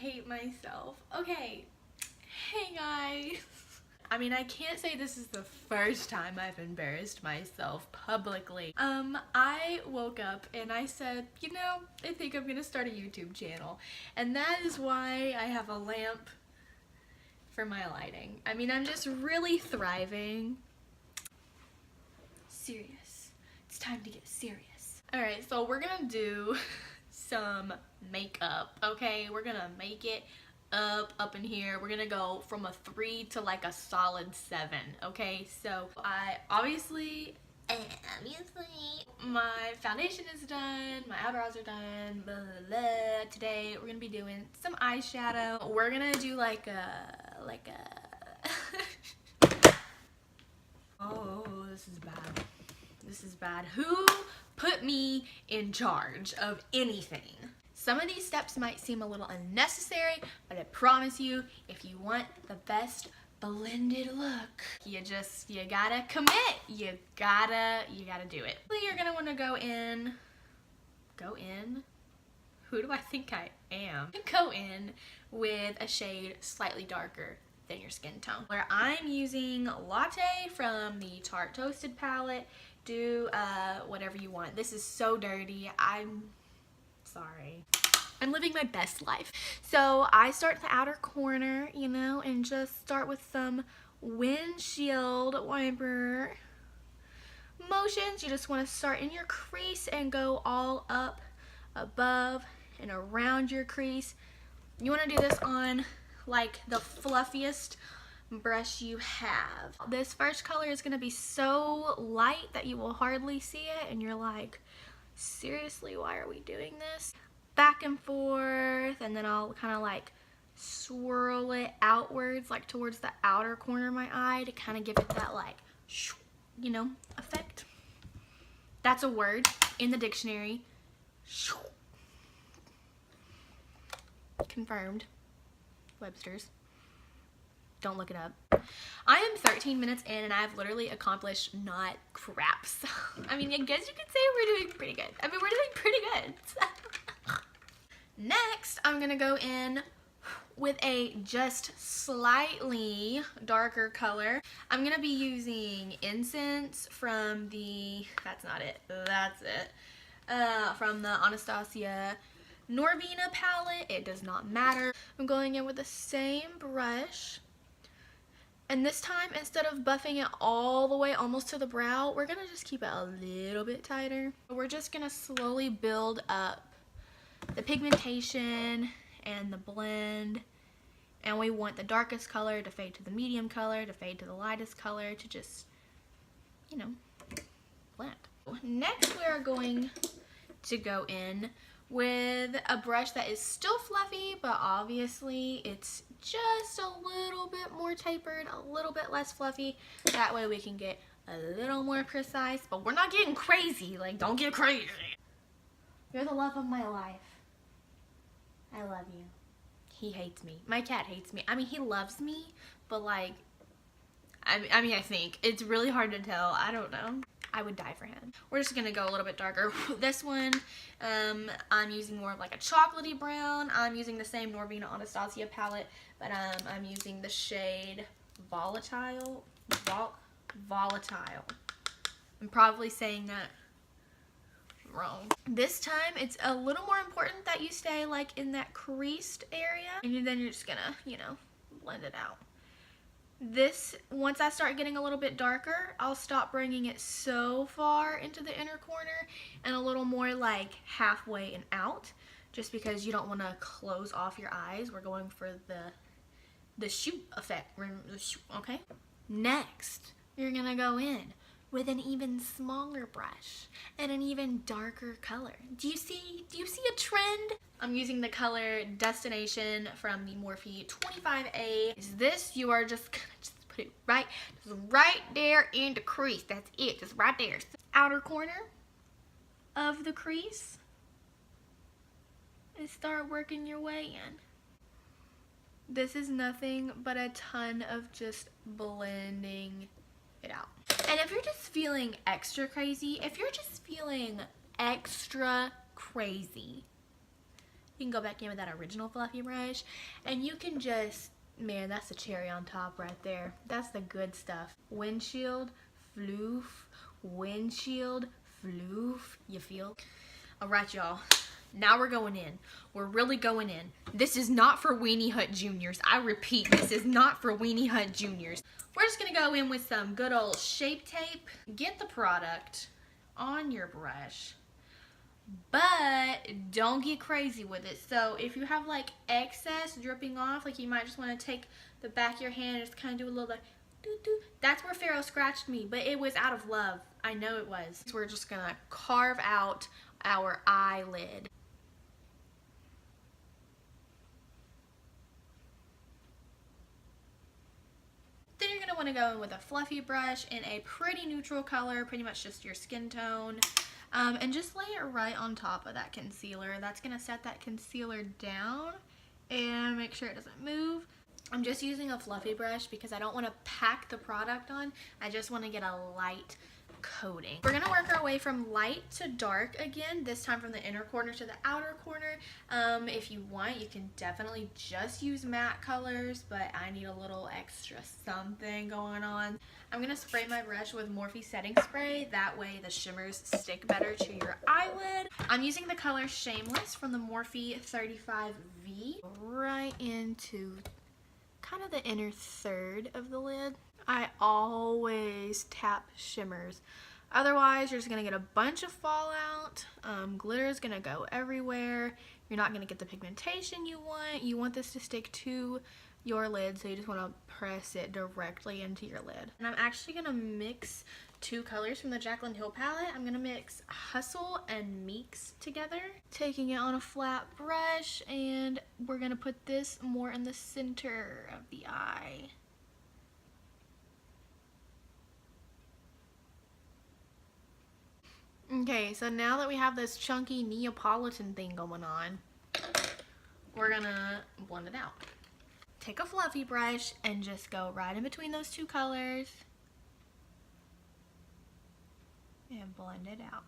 hate myself. Okay, hey guys. I mean, I can't say this is the first time I've embarrassed myself publicly. I woke up and I said, you know, I think I'm gonna start a YouTube channel. And that is why I have a lamp for my lighting. I mean, I'm just really thriving. Serious. It's time to get serious. Alright, so we're gonna do some makeup, okay? We're gonna make it up in here. We're gonna go from a 3 to like a solid 7, okay? So obviously my foundation is done, my eyebrows are done, blah, blah, blah. Today we're gonna be doing some eyeshadow. We're gonna do like a oh, this is bad. This is bad. Who put me in charge of anything? Some of these steps might seem a little unnecessary, but I promise you, if you want the best blended look, you gotta commit. You gotta do it. You're gonna wanna go in, who do I think I am? Go in with a shade slightly darker than your skin tone. Where I'm using Latte from the Tarte Toasted palette. Do whatever you want. This is so dirty. I'm sorry. I'm living my best life. So I start the outer corner, you know, and just start with some windshield wiper motions. You just want to start in your crease and go all up, above, and around your crease. You want to do this on like the fluffiest brush you have. This first color is going to be so light that you will hardly see it, and you're like, seriously, why are we doing this? Back and forth, and then I'll kind of like swirl it outwards, like towards the outer corner of my eye, to kind of give it that like, you know, effect. That's a word in the dictionary. Confirmed. Webster's. Don't look it up. I am 13 minutes in and I've literally accomplished not crap. So, I mean, I guess you could say we're doing pretty good. I mean, we're doing pretty good. Next, I'm gonna go in with a just slightly darker color. I'm gonna be using Incense from the, that's it, from the Anastasia Norvina palette. It does not matter. I'm going in with the same brush. And this time, instead of buffing it all the way almost to the brow, we're gonna just keep it a little bit tighter. We're just gonna slowly build up the pigmentation and the blend, and we want the darkest color to fade to the medium color, to fade to the lightest color, to just, you know, blend. Next, we are going to go in with a brush that is still fluffy, but obviously it's just a little bit more tapered, a little bit less fluffy. That way we can get a little more precise, but we're not getting crazy. Like, don't get crazy. You're the love of my life. I love you. He hates me. My cat hates me. I mean, he loves me, but like, I mean, I think it's really hard to tell. I don't know. I would die for him. We're just gonna go a little bit darker. This one, I'm using more of like a chocolatey brown. I'm using the same Norvina Anastasia palette, but I'm using the shade Volatile. Volatile. I'm probably saying that wrong. This time, it's a little more important that you stay like in that creased area, and then you're just gonna, you know, blend it out. This, once I start getting a little bit darker, I'll stop bringing it so far into the inner corner and a little more like halfway and out, just because you don't want to close off your eyes. We're going for the shoot effect, okay? Next, you're gonna go in with an even smaller brush and an even darker color. Do you see a trend? I'm using the color Destination from the Morphe 25A. Is this, you are just gonna put it right there in the crease. That's it, just right there. Outer corner of the crease, and start working your way in. This is nothing but a ton of just blending it out. And if you're just feeling extra crazy, You can go back in with that original fluffy brush, and you can just, man, that's the cherry on top right there. That's the good stuff. Windshield, floof, windshield, floof. You feel? All right, y'all. Now we're going in. We're really going in. This is not for Weenie Hut Juniors. I repeat, this is not for Weenie Hut Juniors. We're just gonna go in with some good old Shape Tape. Get the product on your brush, but don't get crazy with it. So if you have like excess dripping off, like you might just want to take the back of your hand and just kind of do a little like doo doo. That's where Pharaoh scratched me, but it was out of love. I know it was. So we're just gonna carve out our eyelid. Then you're gonna want to go in with a fluffy brush in a pretty neutral color, pretty much just your skin tone. And just lay it right on top of that concealer. That's going to set that concealer down and make sure it doesn't move. I'm just using a fluffy brush because I don't want to pack the product on. I just want to get a light coating. We're going to work our way from light to dark again, this time from the inner corner to the outer corner. If you want, you can definitely just use matte colors, but I need a little extra something going on. I'm going to spray my brush with Morphe setting spray. That way the shimmers stick better to your eyelid. I'm using the color Shameless from the Morphe 35V right into kind of the inner third of the lid. I always tap shimmers. Otherwise, you're just going to get a bunch of fallout. Glitter is going to go everywhere. You're not going to get the pigmentation you want. You want this to stick to your lid, so you just want to press it directly into your lid. And I'm actually going to mix two colors from the Jaclyn Hill palette. I'm going to mix Hustle and Meeks together. Taking it on a flat brush, and we're going to put this more in the center of the eye. Okay, so now that we have this chunky Neapolitan thing going on, we're gonna blend it out. Take a fluffy brush and just go right in between those two colors and blend it out.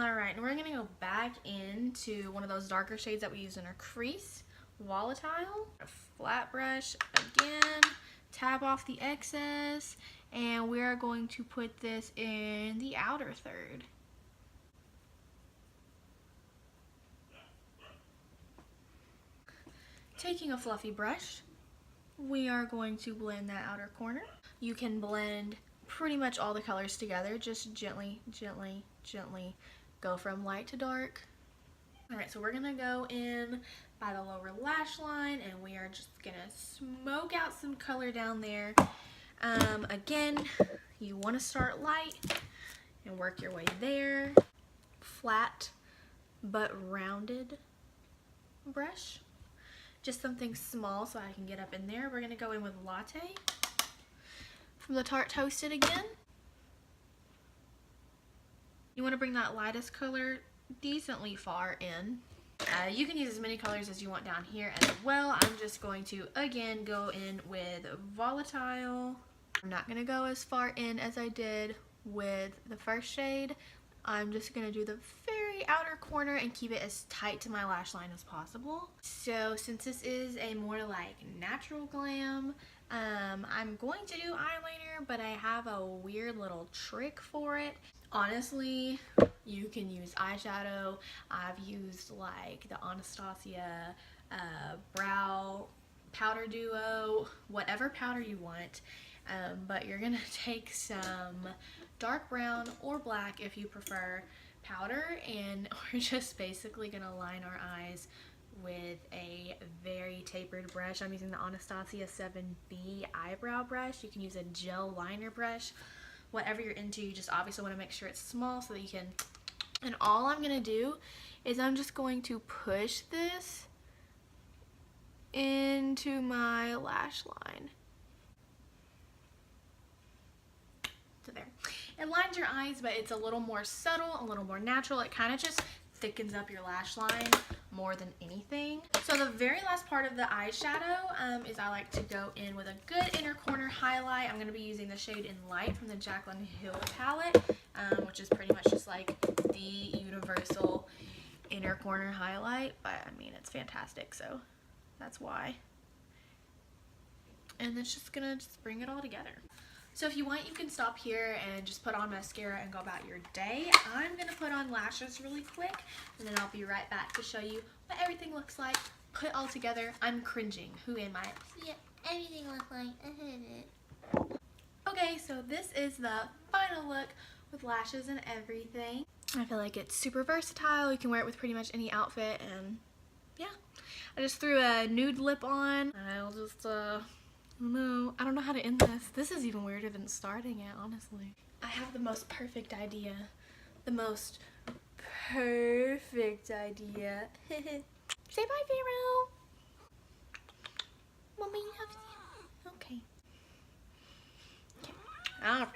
Alright, and we're gonna go back into one of those darker shades that we use in our Crease, Volatile. A flat brush again, tap off the excess, and we're going to put this in the outer third. Taking a fluffy brush, we are going to blend that outer corner. You can blend pretty much all the colors together, just gently, gently, gently go from light to dark. Alright, so we're gonna go in by the lower lash line, and we are just gonna smoke out some color down there. Again, you want to start light and work your way there. Flat but rounded brush. Just something small so I can get up in there. We're going to go in with Latte from the Tarte Toasted again. You want to bring that lightest color decently far in. You can use as many colors as you want down here as well. I'm just going to, again, go in with Volatile. I'm not going to go as far in as I did with the first shade. I'm just going to do the very outer corner and keep it as tight to my lash line as possible. So since this is a more like natural glam, I'm going to do eyeliner, but I have a weird little trick for it. Honestly, you can use eyeshadow. I've used like the Anastasia brow powder duo, whatever powder you want. But you're gonna take some dark brown or black if you prefer powder, and we're just basically gonna line our eyes with a very tapered brush. I'm using the Anastasia 7B eyebrow brush. You can use a gel liner brush, whatever you're into. You just obviously want to make sure it's small so that you can, and all I'm gonna do is I'm just going to push this into my lash line. So there. It lines your eyes, but it's a little more subtle, a little more natural. It kind of just thickens up your lash line more than anything. So the very last part of the eyeshadow is I like to go in with a good inner corner highlight. I'm going to be using the shade In Light from the Jaclyn Hill palette, which is pretty much just like the universal inner corner highlight, but I mean, it's fantastic, so that's why. And it's just gonna bring it all together. So if you want, you can stop here and just put on mascara and go about your day. I'm gonna put on lashes really quick, and then I'll be right back to show you what everything looks like put all together. I'm cringing. Who am I? Yeah, everything looks like. Okay, so this is the final look with lashes and everything. I feel like it's super versatile. You can wear it with pretty much any outfit, and yeah. I just threw a nude lip on. I'll just, no, I don't know how to end this. This is even weirder than starting it, honestly. I have the most perfect idea. The most perfect idea. Say bye, Vero. Mommy loves you. Okay. Okay. All right.